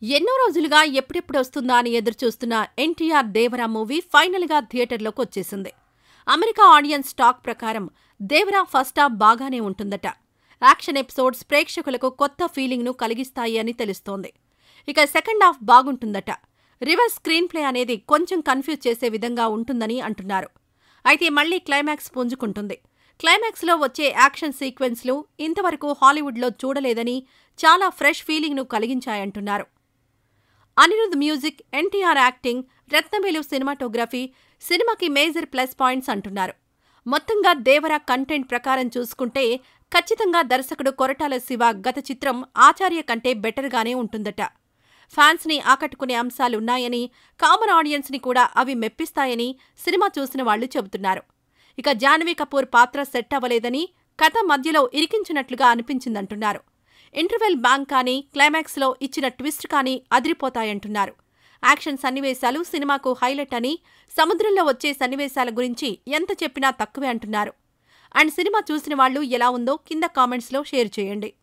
ఎన్నో రోజులుగా ఎప్పుడెప్పుడొస్తుందా అని ఎదురుచూస్తున్న ఎన్టీఆర్ దేవరా మూవీ ఫైనల్గా థియేటర్లోకి వచ్చేసింది. అమెరికా ఆడియన్స్ టాక్ ప్రకారం దేవరా ఫస్ట్ హాఫ్ బాగానే ఉంటుందట. యాక్షన్ ఎపిసోడ్స్ ప్రేక్షకులకు కొత్త ఫీలింగ్ను కలిగిస్తాయి అని తెలుస్తోంది. ఇక సెకండ్ హాఫ్ బాగుంటుందట. రివర్స్ స్క్రీన్ ప్లే అనేది కొంచెం కన్ఫ్యూజ్ చేసే విధంగా ఉంటుందని అంటున్నారు. అయితే మళ్లీ క్లైమాక్స్ పుంజుకుంటుంది. క్లైమాక్స్లో వచ్చే యాక్షన్ సీక్వెన్స్లు ఇంతవరకు హాలీవుడ్లో చూడలేదని, చాలా ఫ్రెష్ ఫీలింగ్ను కలిగించాయంటున్నారు. Anirudh music, NTR acting, Rathnavelu cinematography సినిమాకి మేజర్ ప్లస్ పాయింట్స్ అంటున్నారు. మొత్తంగా దేవరా కంటెంట్ ప్రకారం చూసుకుంటే ఖచ్చితంగా దర్శకుడు కొరటాల శివ గత చిత్రం ఆచార్య కంటే బెటర్గానే ఉంటుందట. ఫ్యాన్స్ని ఆకట్టుకునే అంశాలున్నాయని, కామన్ ఆడియన్స్ని కూడా అవి మెప్పిస్తాయని సినిమా చూసిన వాళ్లు చెబుతున్నారు. ఇక జాన్వీ కపూర్ పాత్ర సెట్ అవ్వలేదని, కథ మధ్యలో ఇరికించినట్లుగా అనిపించిందంటున్నారు. ఇంటర్వెల్ బ్యాంక్ కానీ, క్లైమాక్స్లో ఇచ్చిన ట్విస్ట్ కానీ అదిరిపోతాయంటున్నారు. యాక్షన్ సన్నివేశాలు సినిమాకు హైలైట్ అని, సముద్రంలో వచ్చే సన్నివేశాల గురించి ఎంత చెప్పినా తక్కువే అంటున్నారు. అండ్ సినిమా చూసిన వాళ్లు ఎలా ఉందో కింద కామెంట్స్లో షేర్ చేయండి.